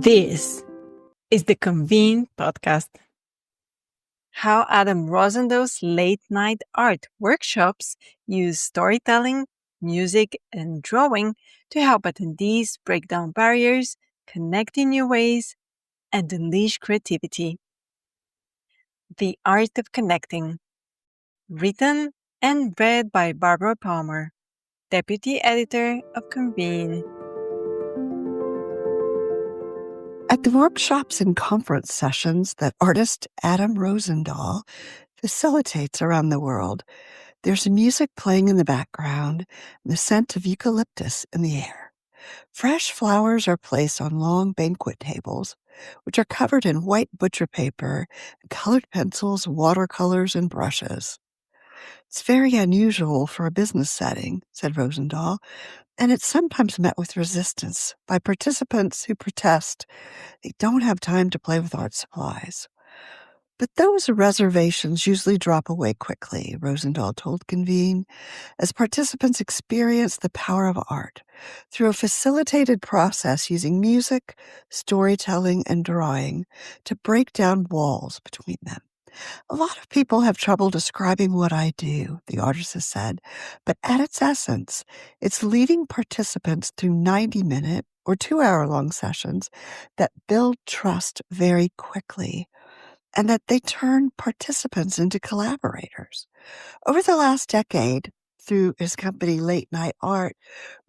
This is the Convene podcast. How Adam Rosendahl's late-night art workshops use storytelling, music, and drawing to help attendees break down barriers, connect in new ways, and unleash creativity. The Art of Connecting. Written and read by Barbara Palmer, Deputy Editor of Convene. At the workshops and conference sessions that artist Adam Rosendahl facilitates around the world, there's music playing in the background and the scent of eucalyptus in the air. Fresh flowers are placed on long banquet tables, which are covered in white butcher paper and colored pencils, watercolors, and brushes. It's very unusual for a business setting, said Rosendahl, and it's sometimes met with resistance by participants who protest they don't have time to play with art supplies. But those reservations usually drop away quickly, Rosendahl told Convene, as participants experience the power of art through a facilitated process using music, storytelling, and drawing to break down walls between them. A lot of people have trouble describing what I do, the artist has said, but at its essence, it's leading participants through 90-minute or 2-hour-long sessions that build trust very quickly and that they turn participants into collaborators. Over the last decade, through his company Late Night Art,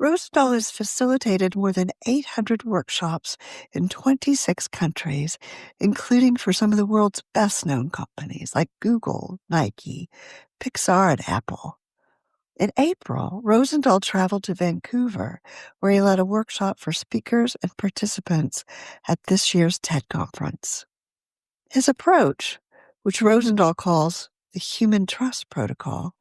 Rosendahl has facilitated more than 800 workshops in 26 countries, including for some of the world's best-known companies like Google, Nike, Pixar, and Apple. In April, Rosendahl traveled to Vancouver, where he led a workshop for speakers and participants at this year's TED Conference. His approach, which Rosendahl calls the Human Trust Protocol,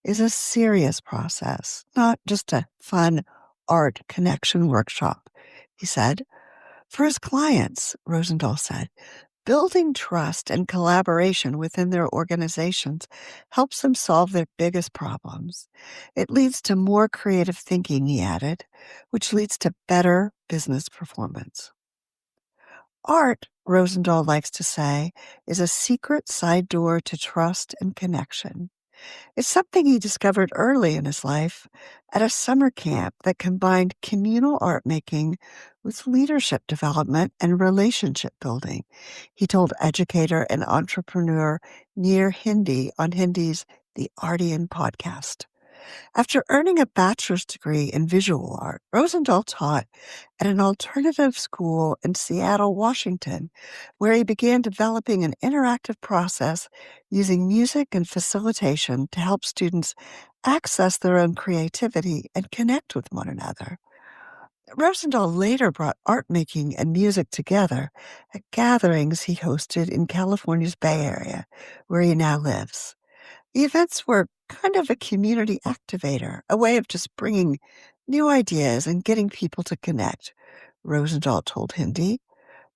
is a serious process, not just a fun art connection workshop, he said. For his clients, Rosendahl said, building trust and collaboration within their organizations helps them solve their biggest problems. It leads to more creative thinking, he added, which leads to better business performance. Art, Rosendahl likes to say, is a secret side door to trust and connection. It's something he discovered early in his life at a summer camp that combined communal art making with leadership development and relationship building, he told educator and entrepreneur Nir Hindi on Hindi's The Artian podcast. After earning a bachelor's degree in visual art, Rosendahl taught at an alternative school in Seattle, Washington, where he began developing an interactive process using music and facilitation to help students access their own creativity and connect with one another. Rosendahl later brought art making and music together at gatherings he hosted in California's Bay Area, where he now lives. The events were kind of a community activator, a way of just bringing new ideas and getting people to connect, Rosendahl told Hindi.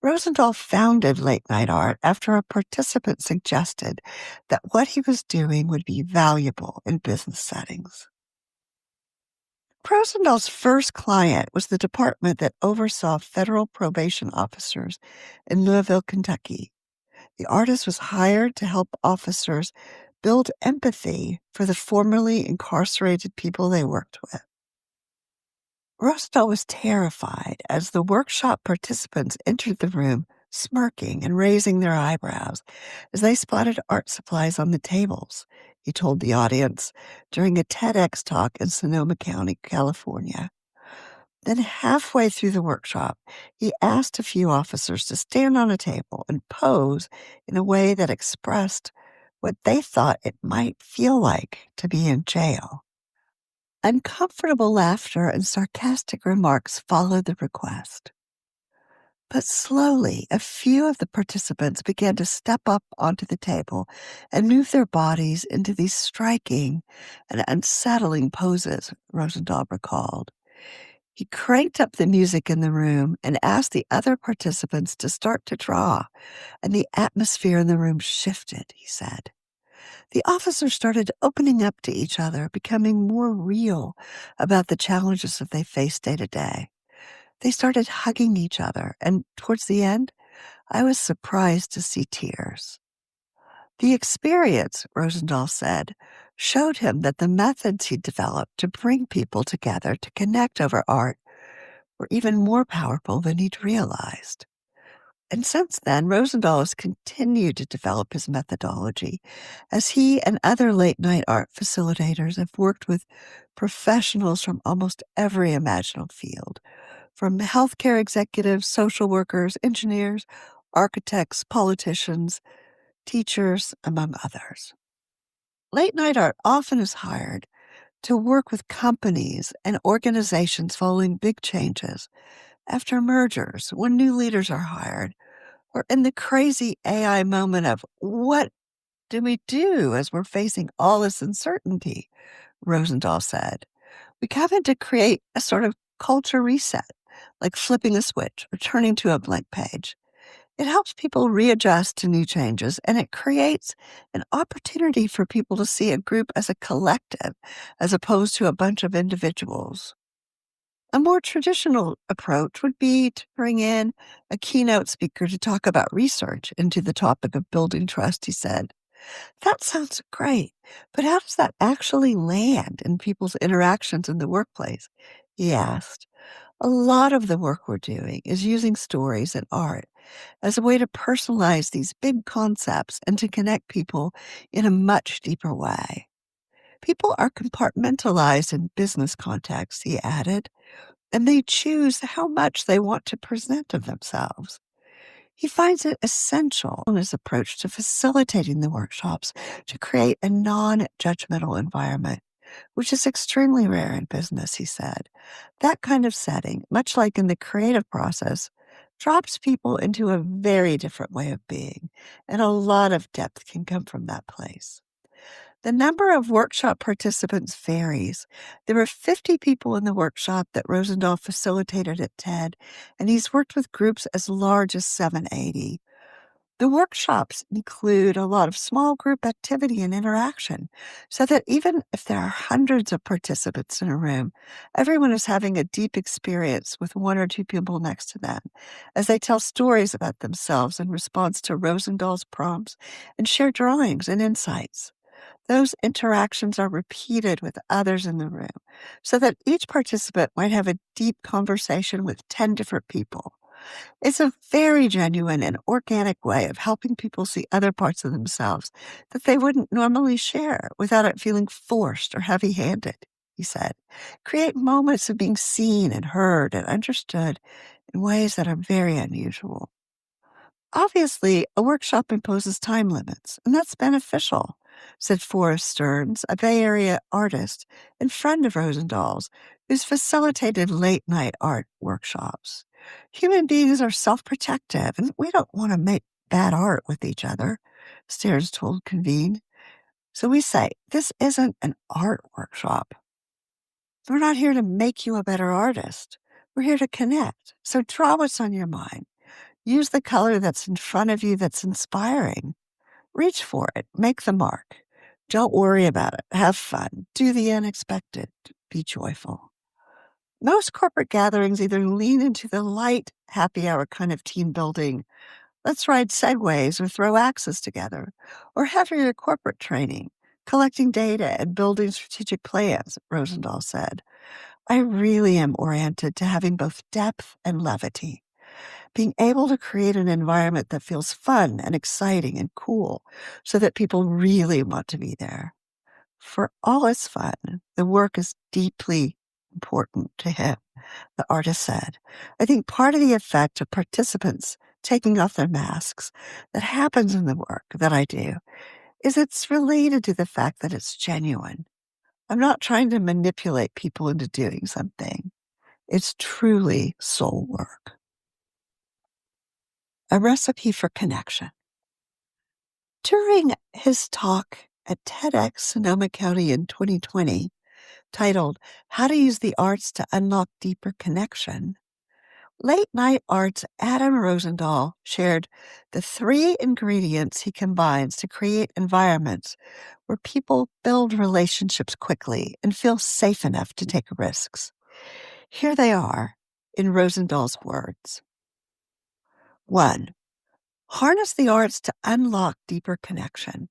Rosendahl founded Late Night Art after a participant suggested that what he was doing would be valuable in business settings. Rosendahl's first client was the department that oversaw federal probation officers in Louisville, Kentucky. The artist was hired to help officers build empathy for the formerly incarcerated people they worked with. Rosendahl was terrified as the workshop participants entered the room smirking and raising their eyebrows as they spotted art supplies on the tables, he told the audience during a TEDx talk in Sonoma County, California. Then halfway through the workshop, he asked a few officers to stand on a table and pose in a way that expressed what they thought it might feel like to be in jail. Uncomfortable laughter and sarcastic remarks followed the request. But slowly, a few of the participants began to step up onto the table and move their bodies into these striking and unsettling poses, Rosendahl recalled. He cranked up the music in the room and asked the other participants to start to draw, and the atmosphere in the room shifted, he said. The officers started opening up to each other, becoming more real about the challenges that they faced day to day. They started hugging each other, and towards the end, I was surprised to see tears. The experience, Rosendahl said, showed him that the methods he'd developed to bring people together to connect over art were even more powerful than he'd realized. And since then, Rosendahl has continued to develop his methodology as he and other late night art facilitators have worked with professionals from almost every imaginable field, from healthcare executives, social workers, engineers, architects, politicians, teachers, among others. Late night art often is hired to work with companies and organizations following big changes, after mergers, when new leaders are hired, or in the crazy AI moment of what do we do as we're facing all this uncertainty, Rosendahl said. We come in to create a sort of culture reset, like flipping a switch or turning to a blank page. It helps people readjust to new changes, and it creates an opportunity for people to see a group as a collective as opposed to a bunch of individuals. A more traditional approach would be to bring in a keynote speaker to talk about research into the topic of building trust, he said. That sounds great, but how does that actually land in people's interactions in the workplace? He asked. A lot of the work we're doing is using stories and art as a way to personalize these big concepts and to connect people in a much deeper way. People are compartmentalized in business contexts, he added, and they choose how much they want to present of themselves. He finds it essential in his approach to facilitating the workshops to create a non-judgmental environment, which is extremely rare in business, he said. That kind of setting, much like in the creative process, drops people into a very different way of being, and a lot of depth can come from that place. The number of workshop participants varies. There were 50 people in the workshop that Rosendahl facilitated at TED, and he's worked with groups as large as 780. The workshops include a lot of small group activity and interaction, so that even if there are hundreds of participants in a room, everyone is having a deep experience with one or two people next to them as they tell stories about themselves in response to Rosendahl's prompts and share drawings and insights. Those interactions are repeated with others in the room so that each participant might have a deep conversation with 10 different people. It's a very genuine and organic way of helping people see other parts of themselves that they wouldn't normally share without it feeling forced or heavy-handed, he said. Create moments of being seen and heard and understood in ways that are very unusual. Obviously, a workshop imposes time limits, and that's beneficial, said Forrest Stearns, a Bay Area artist and friend of Rosendahl's, who's facilitated late-night art workshops. Human beings are self-protective, and we don't want to make bad art with each other, Stearns told Convene. So we say, this isn't an art workshop. We're not here to make you a better artist. We're here to connect. So draw what's on your mind. Use the color that's in front of you that's inspiring. Reach for it. Make the mark. Don't worry about it. Have fun. Do the unexpected. Be joyful. Most corporate gatherings either lean into the light happy hour kind of team building, let's ride segways or throw axes together, or heavier corporate training, collecting data and building strategic plans, Rosendahl said. I really am oriented to having both depth and levity. Being able to create an environment that feels fun and exciting and cool so that people really want to be there. For all its fun, the work is deeply important to him, the artist said. I think part of the effect of participants taking off their masks that happens in the work that I do is it's related to the fact that it's genuine. I'm not trying to manipulate people into doing something. It's truly soul work. A recipe for connection. During his talk at TEDx Sonoma County in 2020, titled How to Use the Arts to Unlock Deeper Connection, Late Night Art's Adam Rosendahl shared the 3 ingredients he combines to create environments where people build relationships quickly and feel safe enough to take risks. Here they are. in Rosendahl's words. 1. Harness the arts to unlock deeper connection.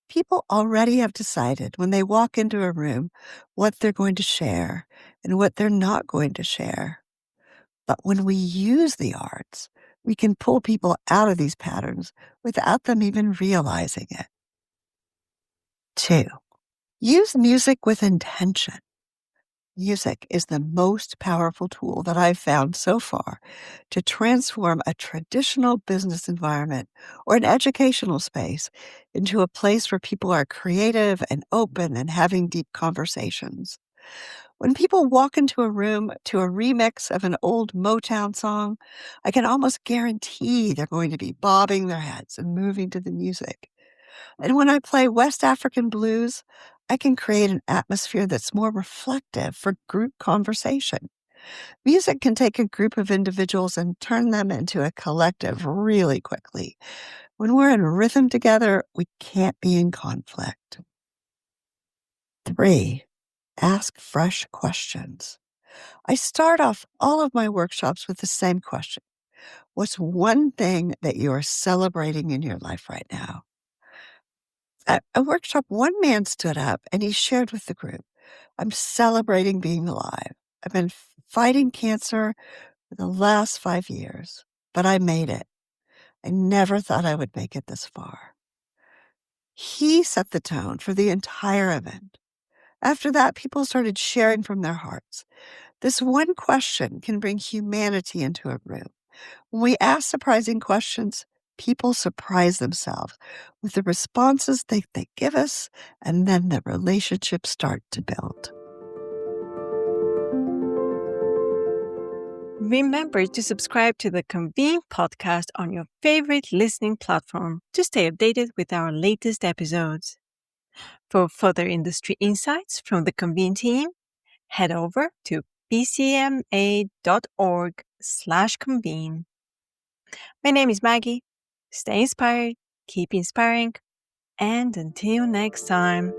People already have decided when they walk into a room what they're going to share and what they're not going to share. But when we use the arts, we can pull people out of these patterns without them even realizing it. 2. Use music with intention. Music is the most powerful tool that I've found so far to transform a traditional business environment or an educational space into a place where people are creative and open and having deep conversations. When people walk into a room to a remix of an old Motown song, I can almost guarantee they're going to be bobbing their heads and moving to the music. And when I play West African blues, I can create an atmosphere that's more reflective for group conversation. Music can take a group of individuals and turn them into a collective really quickly. When we're in rhythm together, we can't be in conflict. 3. Ask fresh questions. I start off all of my workshops with the same question. What's one thing that you are celebrating in your life right now? At a workshop, one man stood up and he shared with the group, I'm celebrating being alive. I've been fighting cancer for the last 5 years, but I made it. I never thought I would make it this far. He set the tone for the entire event. After that, people started sharing from their hearts. This one question can bring humanity into a room. When we ask surprising questions, people surprise themselves with the responses they give us, and then the relationships start to build. Remember to subscribe to the Convene podcast on your favorite listening platform to stay updated with our latest episodes. For further industry insights from the Convene team, head over to pcma.org/convene. My name is Maggie. Stay inspired, keep inspiring, and until next time.